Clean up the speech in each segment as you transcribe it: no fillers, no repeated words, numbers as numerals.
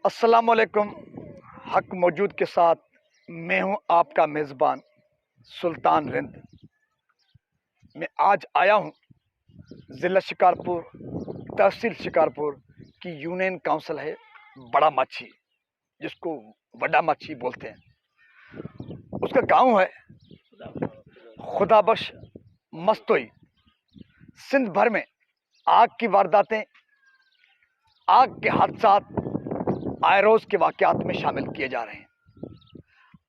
अस्सलाम वालेकुम। हक मौजूद के साथ मैं हूं आपका मेज़बान सुल्तान रिंद। मैं आज आया हूं ज़िला शिकारपुर, तहसील शिकारपुर की यूनियन काउंसिल है बड़ा माछी, जिसको वड्डा माछी बोलते हैं। उसका गांव है खुदाबख्श मस्तोई। सिंध भर में आग की वारदातें, आग के हादसात आए रोज़ के वाक़यात में शामिल किए जा रहे हैं।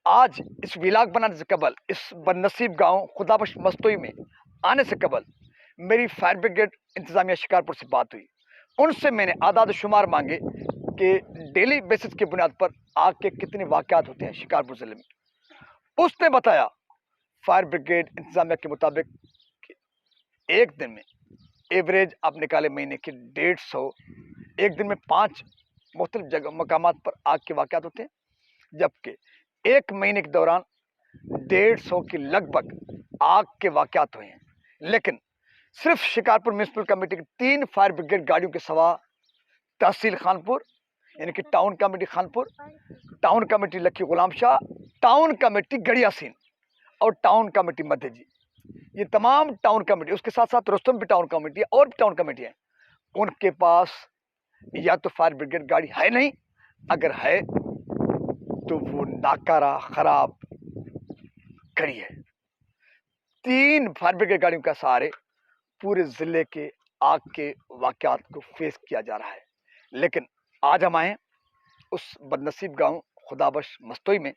आज इस व्लॉग बनाने से कबल, इस बदनसीब गांव खुदाबख्श मस्तोई में आने से कबल मेरी फायर ब्रिगेड इंतज़ामिया शिकारपुर से बात हुई। उनसे मैंने आदाद शुमार मांगे कि डेली बेसिस की बुनियाद पर आग के कितने वाक़यात होते हैं शिकारपुर ज़िले में। उसने बताया फायर ब्रिगेड इंतज़ामिया के मुताबिक कि एक दिन में एवरेज आप निकाले महीने के 150, एक दिन में 5 मुख्तलिफ जगह मकामात पर आग के वाक़यात होते हैं, जबकि एक महीने के दौरान 150 के लगभग आग के वाक़यात हुए हैं। लेकिन सिर्फ शिकारपुर म्यूनसिपल कमेटी की 3 फायर ब्रिगेड गाड़ियों के सिवा तहसील खानपुर यानी कि town committee Khanpur, town committee Lakhi Ghulam Shah, town committee गड़ियासीन और टाउन कमेटी मध्यजी, ये तमाम टाउन कमेटी, उसके साथ साथ रुस्तम भी टाउन कमेटी है और भी टाउन कमेटी है, उनके पास या तो फायर ब्रिगेड गाड़ी है नहीं, अगर है तो वो नाकारा खराब खड़ी है। 3 फायर ब्रिगेड गाड़ियों का सहारे पूरे जिले के आग के वाक़यात को फेस किया जा रहा है। लेकिन आज हम आए उस बदनसीब गांव खुदाबख्श मस्तोई में।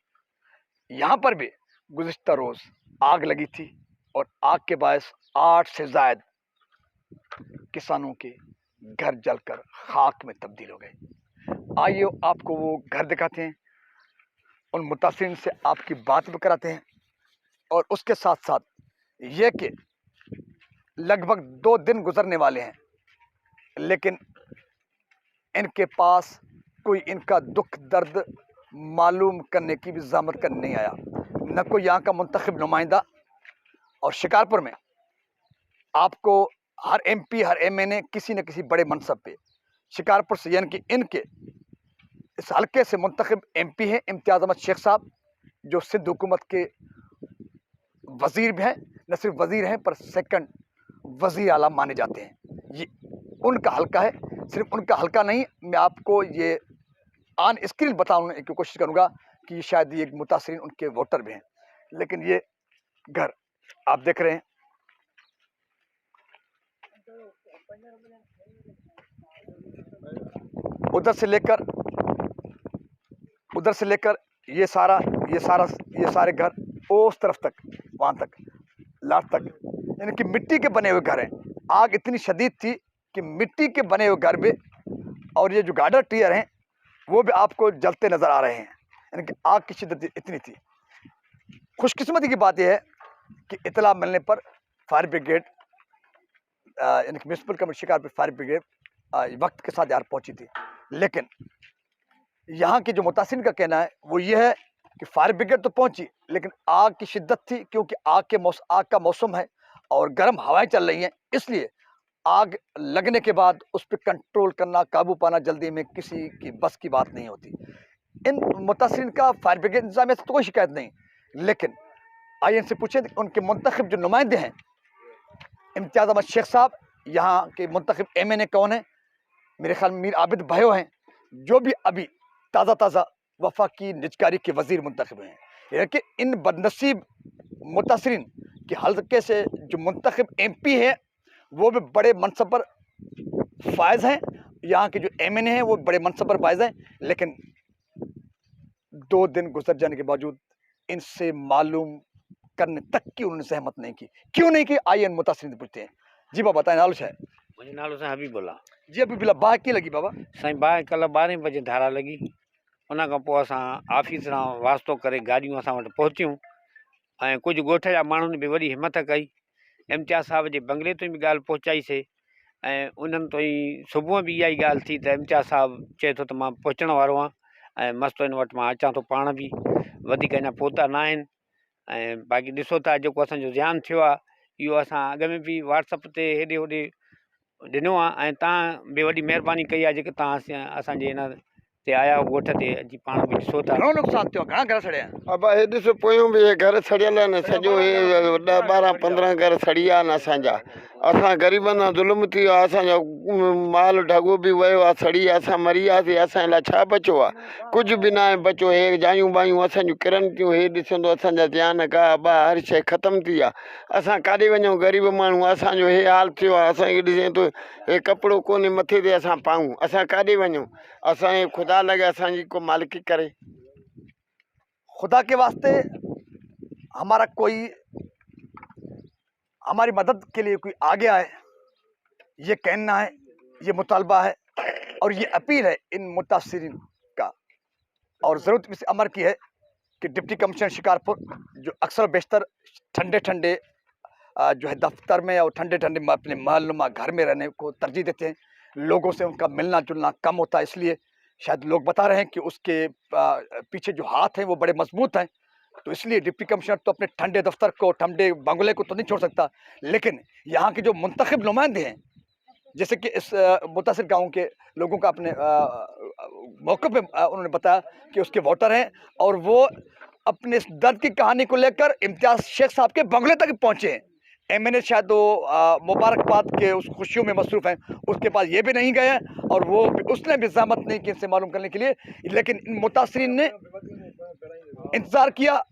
यहाँ पर भी गुज़िश्ता रोज़ आग लगी थी और आग के बायस 8 से ज़ायद किसानों के घर जलकर खाक में तब्दील हो गए। आइए आपको वो घर दिखाते हैं, उन मुतासिरीन से आपकी बात भी कराते हैं और उसके साथ साथ ये कि लगभग 2 दिन गुजरने वाले हैं, लेकिन इनके पास कोई इनका दुख दर्द मालूम करने की भी ज़हमत करने नहीं आया, न कोई यहाँ का मुंतखब नुमाइंदा। और शिकारपुर में आपको हर MP, हर MNA किसी न किसी बड़े मनसब पे शिकारपुर से, यानी कि इनके इस हल्के से मुंतखब MP हैं इम्तियाज़ अहमद शेख साहब, जो सिंध हुकूमत के वज़ीर भी हैं, न सिर्फ वज़ीर हैं पर सेकंड वज़ीर आला माने जाते हैं। ये उनका हल्का है। सिर्फ उनका हल्का नहीं, मैं आपको ये ऑन स्क्रीन बताने की कोशिश करूँगा कि शायद ये मुतासिरीन उनके वोटर भी हैं। लेकिन ये घर आप देख रहे हैं, उधर से लेकर ये सारे घर उस तरफ तक, वहाँ तक, लाट तक, यानी कि मिट्टी के बने हुए घर हैं। आग इतनी शदीद थी कि मिट्टी के बने हुए घर भी, और ये जो गार्डर टियर हैं वो भी आपको जलते नज़र आ रहे हैं, यानी कि आग की शिद्दत इतनी थी। खुशकिस्मती की बात यह है कि इतला मिलने पर फायर ब्रिगेड यानी कि municipal committee Shikarpur fire brigade वक्त के साथ यार पहुंची थी। लेकिन यहाँ के जो मुतासिरीन का कहना है वो ये है कि फायर ब्रिगेड तो पहुंची, लेकिन आग की शिद्दत थी, क्योंकि आग का मौसम है और गर्म हवाएं चल रही हैं, इसलिए आग लगने के बाद उस पर कंट्रोल करना, काबू पाना जल्दी में किसी की बस की बात नहीं होती। इन मुतासिरीन का फायर ब्रिगेड इंतजामिया से तो कोई शिकायत नहीं, लेकिन आइए इनसे पूछें उनके मुंतखब जो नुमाइंदे हैं इम्तियाज़ अहमद शेख साहब, यहाँ के मुंतखब MNA कौन है, मेरे ख्याल में मीर आबिद भाइयों हैं, जो भी अभी ताज़ा वफाकी निजकारी के वज़ीर मुंतखब हैं। यानी कि इन बदनसीब मुतासिरीन के हल्के से जो मुंतखब MP है वो भी बड़े मनसब पर फायज़ हैं, यहाँ के जो MNA हैं वो बड़े मनसब पर फायज़ हैं, लेकिन 2 दिन गुजर जाने के बावजूद इनसे मालूम करने तक की उन्होंने सहमत नहीं की। क्यों नहीं की, आइए मुतासिरीन से पूछते हैं। जी बाबा बताएं, नालो है? मुझे नालो सां हबीबुल्ला। जी हबीबुल्ला, बाह की लगी बाबा? साईं बाह कल 12 बजे धारा लगी, उन खां पोइ असां ऑफिस सां वास्तो करे गाॾियूं असां वटि पहुतियूं ऐं कुझु ॻोठ जा माण्हुनि बि वॾी हिमत कई। इम्तियाज़ साहब जे बंगले ताईं बि ॻाल्हि पहुचाईसीं ऐं उन्हनि ताईं सुबुह बि इहा ई ॻाल्हि थी त इम्तियाज़ साहब चए थो त मां पहुचण वारो आहियां ऐं मस्तु इन वटि मां अचां थो पाण बि, वधीक अञा पहुता न आहिनि। ऐं बाक़ी ॾिसो था जेको असांजो ज़्यान थियो आहे इहो असां अॻ में बि WhatsApp ते हेॾे होॾे ॾिनो आहे ऐं तव्हां बि वॾी महिरबानी कई आहे जेके तव्हां असांजे इन ते आया ॻोठ ते अची पाण बि ॾिसो था। घणो नुक़सान थियो, घणा घर सड़िया? अब हे ॾिसो पोयूं बि घर सड़ियल आहिनि, सॼो हे 10-12-15 घर सड़ी विया आहिनि असांजा। असां ग़रीबनि सां ज़ुल्म थी वियो आहे, असांजो माल ढगो बि वियो आहे, सड़ी विया, असां मरी वियासीं। असांजे लाइ छा बचियो आहे? कुझु बि न आहे बचियो। हे जायूं बायूं असांजूं किरनि थियूं, हे ॾिसंदो असांजा ध्यानु गाह बाह हर शइ ख़तमु थी आहे। असां काॾे वञूं ग़रीब माण्हू? असांजो हे हाल थियो आहे। असांखे ॾिसे थो हे कपिड़ो कोन्हे मथे ते असां पाऊं, असां काॾे वञूं? असांखे ख़ुदा लॻे असांजी को मालिकी करे। खुदा के वास्ते हमारा कोई हमारी मदद के लिए कोई आगे आए, ये कहना है, ये मुतालबा है और ये अपील है इन मुतासिरीन का। और ज़रूरत इस अमर की है कि डिप्टी कमिश्नर शिकारपुर, जो अक्सर बेशतर ठंडे ठंडे जो है दफ्तर में और ठंडे ठंडे अपने महलनुमा घर में रहने को तरजीह देते हैं, लोगों से उनका मिलना जुलना कम होता है, इसलिए शायद लोग बता रहे हैं कि उसके पीछे जो हाथ हैं वो बड़े मजबूत हैं। तो इसलिए डिप्टी कमिश्नर तो अपने ठंडे दफ्तर को, ठंडे बंगले को तो नहीं छोड़ सकता, लेकिन यहाँ के जो मुंतखब नुमाइंदे हैं, जैसे कि इस मुतासिर गाँव के लोगों का अपने मौके पे उन्होंने बताया कि उसके वोटर हैं और वो अपने इस दर्द की कहानी को लेकर इम्तियाज शेख साहब के बंगले तक पहुँचे हैं। एमएनए शायद वो मुबारकबाद के उस खुशियों में मसरूफ हैं, उसके पास ये भी नहीं गए हैं और वो उसने भी जहमत नहीं की इनसे मालूम करने के लिए। लेकिन इन मुतासरीन ने इंतज़ार किया,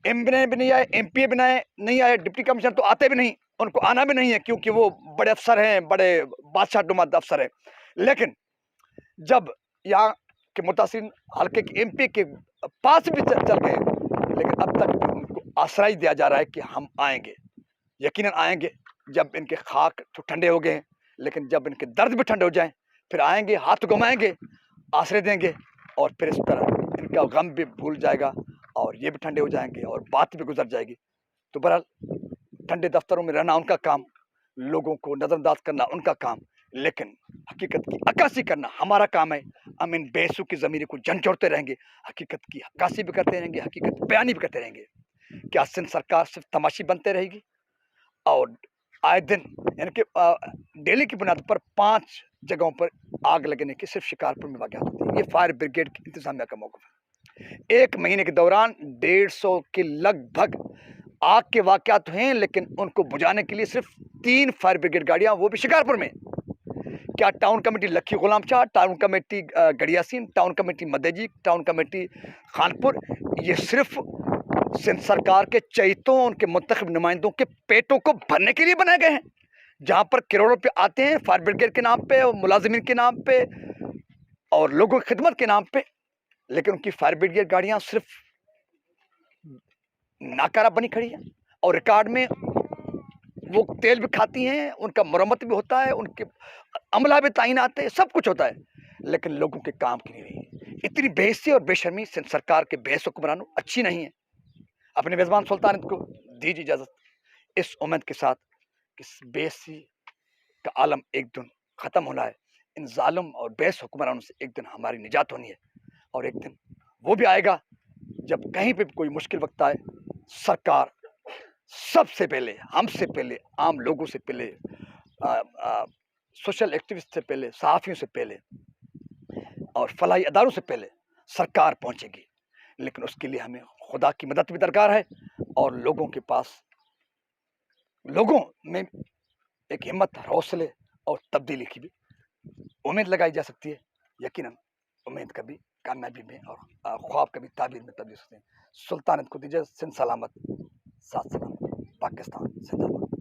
एमएनए भी नहीं आए, एमपीए भी नहीं आए, डिप्टी कमिश्नर तो आते भी नहीं, उनको आना भी नहीं है क्योंकि वो बड़े अफसर हैं, बड़े बादशाह नुमाद अफसर हैं। लेकिन जब यहाँ के मुतासरीन हल्के के एमपी के पास भी चल गए, लेकिन अब तक उनको आश्रय दिया जा रहा है कि हम आएंगे, यकीनन आएंगे। जब इनके खाक तो ठंडे हो गए हैं, लेकिन जब इनके दर्द भी ठंडे हो जाएं फिर आएंगे, हाथ घुमाएंगे, आश्रय देंगे और फिर इस तरह इनका गम भी भूल जाएगा और ये भी ठंडे हो जाएंगे और बात भी गुजर जाएगी। तो बहरहाल ठंडे दफ्तरों में रहना उनका काम, लोगों को नज़रअंदाज करना उनका काम, लेकिन हकीकत की अक्कासी करना हमारा काम है। हम इन बेसू की ज़मीर को झंझोड़ते रहेंगे, हकीकत की अक्कासी भी करते रहेंगे, हकीकत बयानी भी करते रहेंगे। क्या सिंध सरकार सिर्फ तमाशी बनते रहेगी? और आए दिन यानी कि डेली की बुनियाद पर 5 जगहों पर आग लगने की सिर्फ शिकारपुर में वाक़यात होती है। ये फायर ब्रिगेड की इंतजामिया का मौक़िफ़ है। 1 महीने के दौरान 150 के लगभग आग के वाक़यात हैं, लेकिन उनको बुझाने के लिए सिर्फ 3 फायर ब्रिगेड गाड़ियाँ, वो भी शिकारपुर में। क्या town committee Lakhi Ghulam Shah, town committee Garhiyasin, town committee Madeji, town committee Khanpur, ये सिर्फ सिंध सरकार के चैतों, उनके मुंतखब नुमाइंदों के पेटों को भरने के लिए बनाए गए हैं, जहाँ पर करोड़ों रुपये आते हैं फायर ब्रिगेड के नाम पे और मुलाजिमीन के नाम पे और लोगों की खिदमत के नाम पे। लेकिन उनकी फायर ब्रिगेड गाड़ियाँ सिर्फ नाकारा बनी खड़ी हैं और रिकॉर्ड में वो तेल भी खाती हैं, उनका मरम्मत भी होता है, उनके अमला भी ताइन आते हैं, सब कुछ होता है, लेकिन लोगों के काम की नहीं रही। इतनी बेइज्जती और बेशर्मी सिंध सरकार के बेहस हुक्मरानों अच्छी नहीं है। अपने मेज़बान सुल्तान को दीजिए इजाज़त, इस उम्मीद के साथ कि बेइज्जती का आलम एक दिन ख़त्म होना है, इन जालिम और बेइज्जत हुक्मरानों से एक दिन हमारी निजात होनी है। और एक दिन वो भी आएगा जब कहीं पे भी कोई मुश्किल वक्त आए, सरकार सबसे पहले, हमसे पहले, आम लोगों से पहले, सोशल एक्टिविस्ट से पहले, सहाफ़ियों से पहले और फलाही अदारों से पहले सरकार पहुंचेगी। लेकिन उसके लिए हमें खुदा की मदद भी दरकार है और लोगों के पास, लोगों में एक हिम्मत, हौसले और तब्दीली की भी उम्मीद लगाई जा सकती है। यकीनन उम्मीद कभी कामयाबी में और ख्वाब कभी ताबीर में तब्दील सकते हैं। सुल्तानत को दीजिए, सिंध सलामत, साथ सलामत, पाकिस्तान जिंदाबाद।